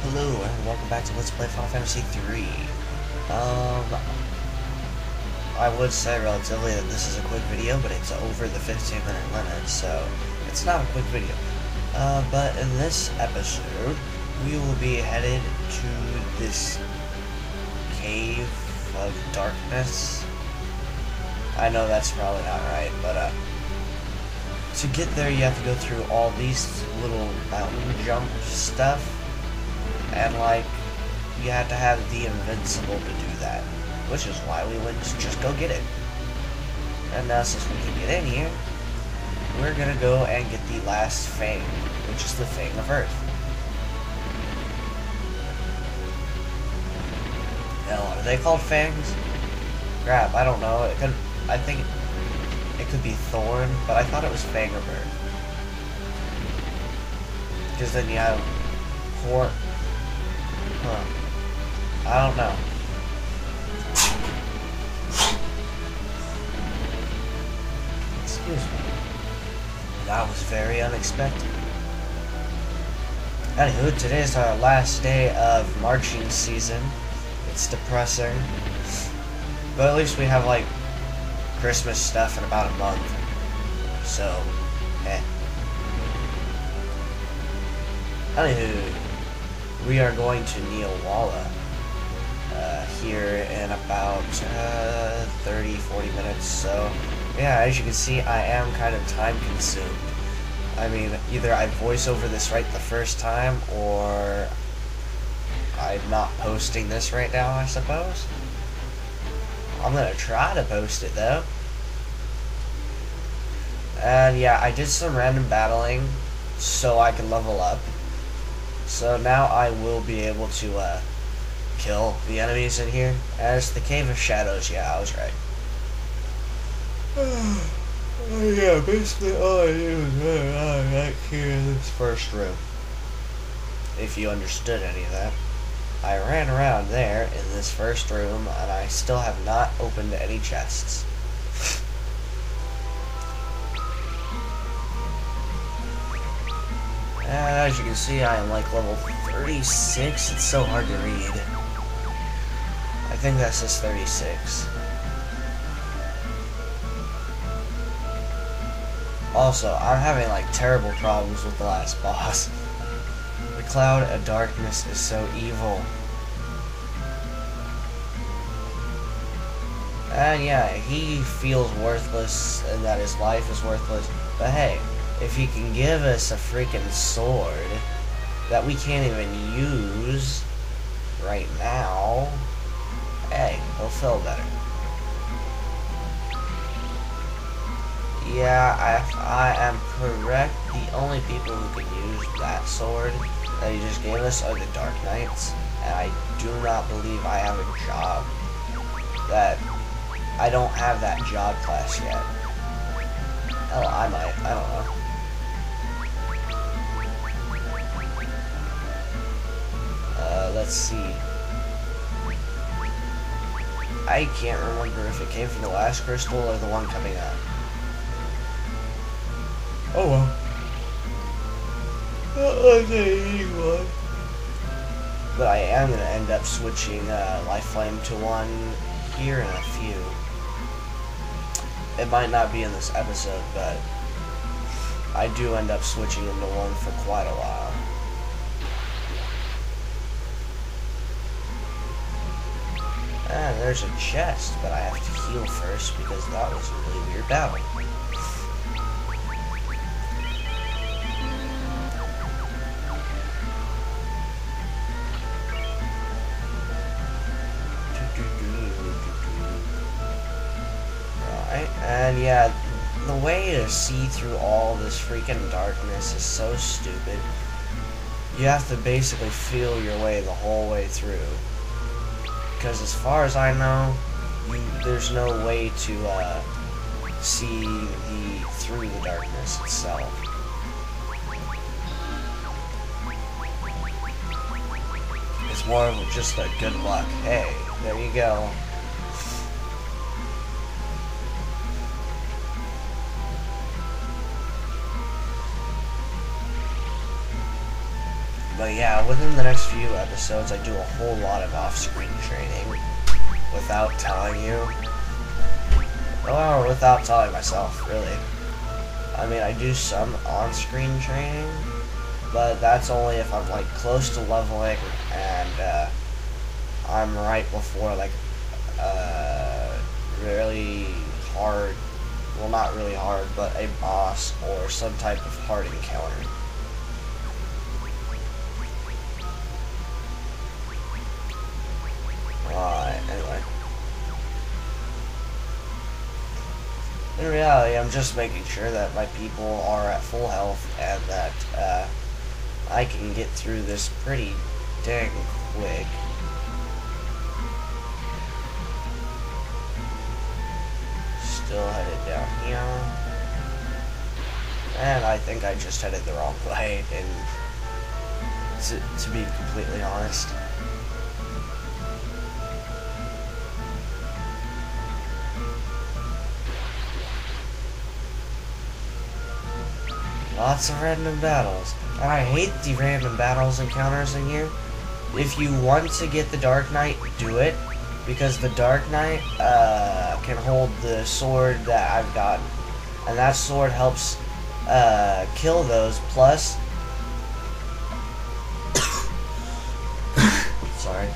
Hello and welcome back to Let's Play Final Fantasy 3. I would say relatively that this is a quick video, but it's over the 15-minute limit, so it's not a quick video. But in this episode, we will be headed to this cave of darkness. I know that's probably not right, but to get there you have to go through all these little mountain jump stuff. And, like, you have to have the invincible to do that. Which is why we went to just go get it. And now, since we can get in here, we're gonna go and get the last Fang, which is the Fang of Earth. Hell, are they called Fangs? Crap, I don't know. I think it could be Thorn, but I thought it was Fang of Earth. Because then you have Horn. Huh. I don't know. Excuse me. That was very unexpected. Anywho, today's our last day of marching season. It's depressing. But at least we have, like, Christmas stuff in about a month. So, Anywho, we are going to Neowalla here in about 30-40 minutes. So, yeah, as you can see, I am kind of time consumed. I mean, either I voice over this right the first time, or I'm not posting this right now, I suppose. I'm gonna try to post it, though. And yeah, I did some random battling so I can level up. So now I will be able to kill the enemies in here. As the Cave of Shadows, yeah, I was right. Yeah, basically all I do is run right here in this first room. If you understood any of that. I ran around there in this first room, and I still have not opened any chests. And as you can see, I am like level 36. It's so hard to read. I think that says 36. Also, I'm having like terrible problems with the last boss. The Cloud of Darkness is so evil. And yeah, he feels worthless and that his life is worthless. But hey, if he can give us a freaking sword that we can't even use right now, hey, he'll feel better. Yeah, I am correct. The only people who can use that sword that he just gave us are the Dark Knights. And I do not believe I have a job that... I don't have that job class yet. Hell, I might. I don't know. Let's see. I can't remember if it came from the last crystal or the one coming up. Oh well. But I am going to end up switching Life Flame to one here in a few. It might not be in this episode, but I do end up switching into one for quite a while. And there's a chest, but I have to heal first because that was a really weird battle. Right, and yeah, the way to see through all this freaking darkness is so stupid. You have to basically feel your way the whole way through. Because as far as I know, there's no way to see through the darkness itself. It's more of just a good luck. Hey, there you go. But yeah, within the next few episodes, I do a whole lot of off-screen training without telling you. Or without telling myself, really. I mean, I do some on-screen training, but that's only if I'm, like, close to leveling and, I'm right before, like, really hard, well, not really hard, but a boss or some type of hard encounter. Anyway. In reality, I'm just making sure that my people are at full health and that, I can get through this pretty dang quick. Still headed down here. And I think I just headed the wrong way, and to be completely honest. Lots of random battles. And I hate the random battles encounters in here. If you want to get the Dark Knight, do it. Because the Dark Knight can hold the sword that I've gotten. And that sword helps kill those. Plus, sorry.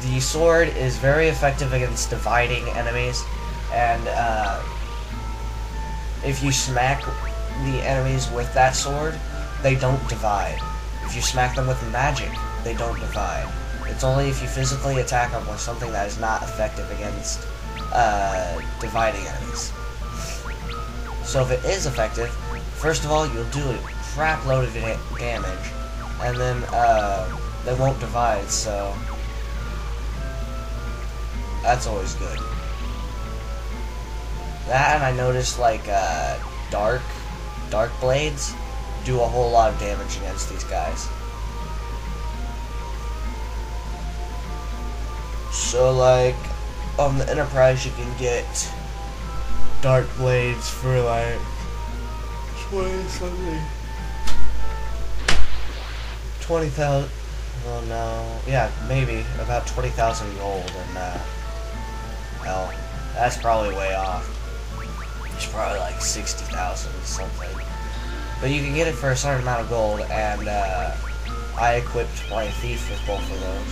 The sword is very effective against dividing enemies. And if you smack the enemies with that sword, they don't divide. If you smack them with magic, they don't divide. It's only if you physically attack them with something that is not effective against dividing enemies. So if it is effective, first of all, you'll do a crap load of damage, and then they won't divide, so that's always good. That, and I noticed, like, dark blades do a whole lot of damage against these guys. So, like, on the Enterprise, you can get dark blades for, like, 20-something. 20,000. Oh, no. Yeah, maybe. About 20,000 gold, and, hell, that's probably way off. It's probably like 60,000 something. But you can get it for a certain amount of gold, and I equipped my thief with both of those.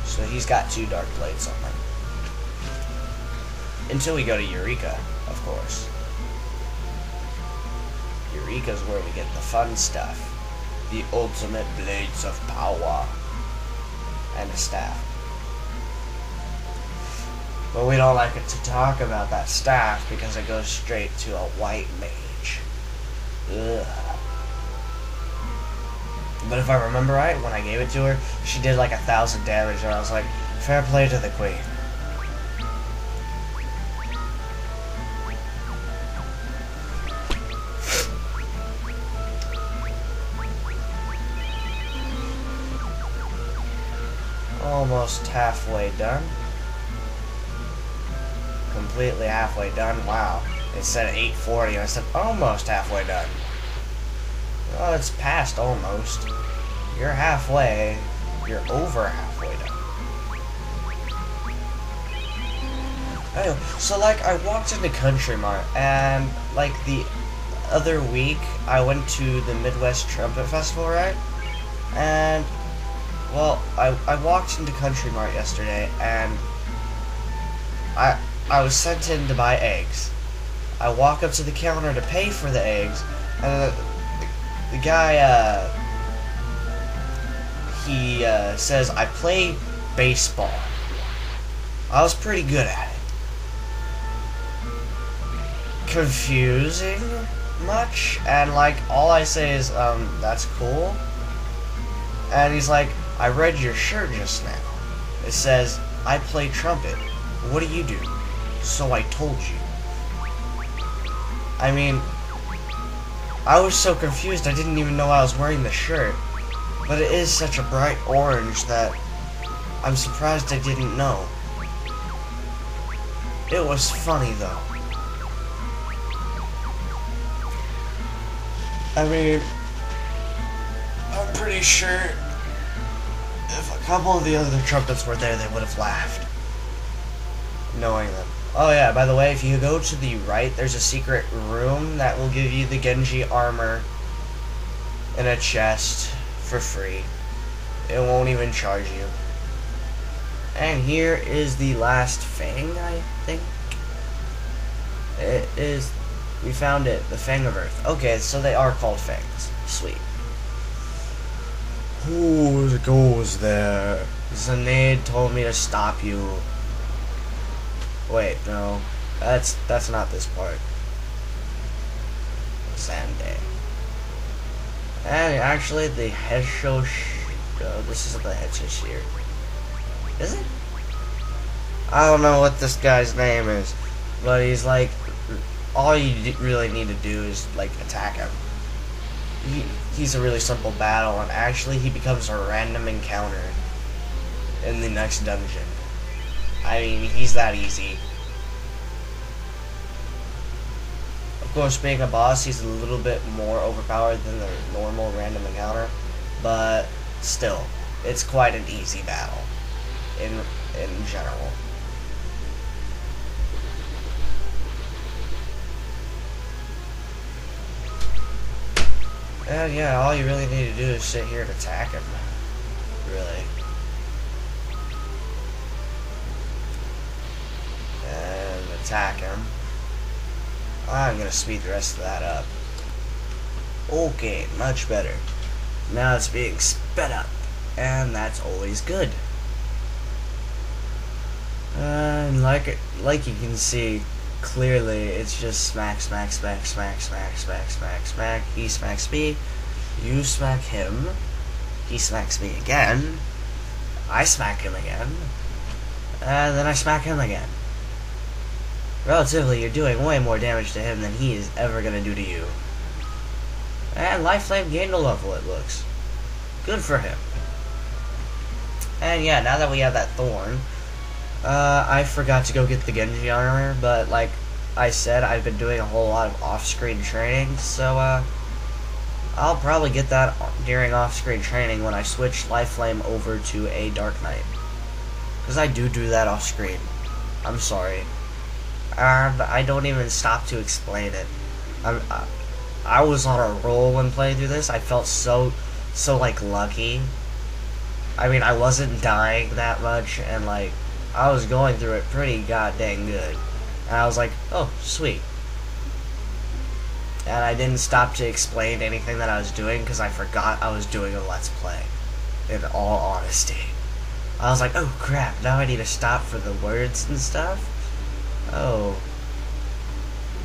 So he's got 2 dark blades on him. Until we go to Eureka, of course. Eureka's where we get the fun stuff. The ultimate blades of power. And a staff. But we don't like it to talk about that staff because it goes straight to a white mage. Ugh. But if I remember right, when I gave it to her, she did like 1,000 damage, and I was like, fair play to the queen. Almost halfway done. Completely halfway done. Wow. It said 8:40 and I said almost halfway done. Well, it's past almost. You're halfway. You're over halfway done. Anyway, so like I walked into Country Mart, and like the other week I went to the Midwest Trumpet Festival, right? And well, I walked into Country Mart yesterday, and I was sent in to buy eggs. I walk up to the counter to pay for the eggs, and the guy, he says, I play baseball. I was pretty good at it. Confusing much? And like, all I say is, that's cool. And he's like, I read your shirt just now. It says, I play trumpet. What do you do? So I told you. I mean, I was so confused I didn't even know I was wearing the shirt. But it is such a bright orange that I'm surprised I didn't know. It was funny though. I mean, I'm pretty sure if a couple of the other trumpets were there, they would have laughed, knowing them. Oh yeah, by the way, if you go to the right, there's a secret room that will give you the Genji armor in a chest for free. It won't even charge you. And here is the last Fang, I think. It is... We found it. The Fang of Earth. Okay, so they are called Fangs. Sweet. Who goes there? Zanade told me to stop you. Wait, no. That's not this part. Zande. And actually, the Hesho... this isn't the Hesho here. Is it? I don't know what this guy's name is. But he's like... All you really need to do is, like, attack him. He's a really simple battle, and actually he becomes a random encounter in the next dungeon. I mean, he's that easy. Of course, being a boss, he's a little bit more overpowered than the normal random encounter, but still, it's quite an easy battle in general. And yeah, all you really need to do is sit here and attack him. Really. And attack him. I'm gonna speed the rest of that up. Okay, much better. Now it's being sped up. And that's always good. And like you can see, clearly, it's just smack, smack, smack, smack, smack, smack, smack, smack. He smacks me. You smack him. He smacks me again. I smack him again. And then I smack him again. Relatively, you're doing way more damage to him than he is ever going to do to you. And Life Flame gained a level, it looks. Good for him. And yeah, now that we have that Thorn... I forgot to go get the Genji armor, but like I said, I've been doing a whole lot of off-screen training, so I'll probably get that during off-screen training when I switch Life Flame over to a Dark Knight. Because I do that off-screen. I'm sorry. I don't even stop to explain it. I was on a roll when playing through this. I felt so like lucky. I mean, I wasn't dying that much, and like I was going through it pretty goddamn good. And I was like, oh, sweet. And I didn't stop to explain anything that I was doing because I forgot I was doing a Let's Play. In all honesty. I was like, oh crap, now I need to stop for the words and stuff? Oh.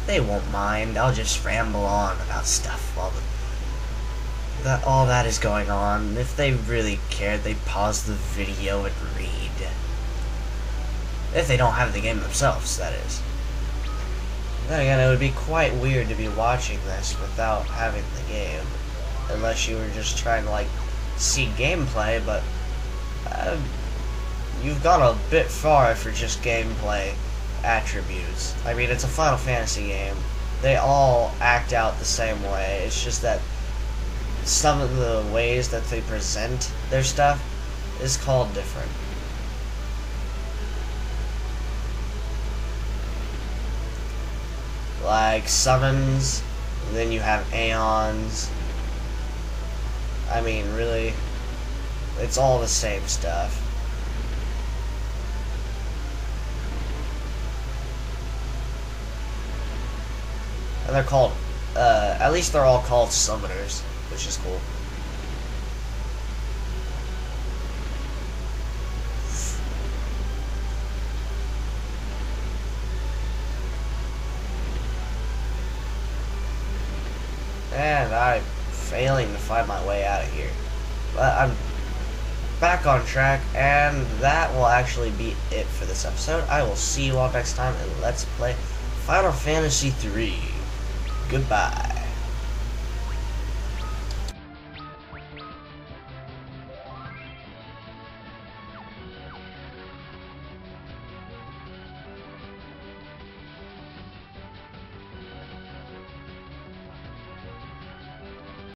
They won't mind. I'll just ramble on about stuff while all that is going on. If they really cared, they'd pause the video and read. If they don't have the game themselves, that is. Then again, it would be quite weird to be watching this without having the game. Unless you were just trying to, like, see gameplay, but... you've gone a bit far for just gameplay attributes. I mean, it's a Final Fantasy game. They all act out the same way. It's just that some of the ways that they present their stuff is called different. Like summons, then you have Aeons. I mean, really, it's all the same stuff. And they're called, at least they're all called summoners, which is cool. And I'm failing to find my way out of here. But I'm back on track, and that will actually be it for this episode. I will see you all next time, and let's play Final Fantasy III. Goodbye.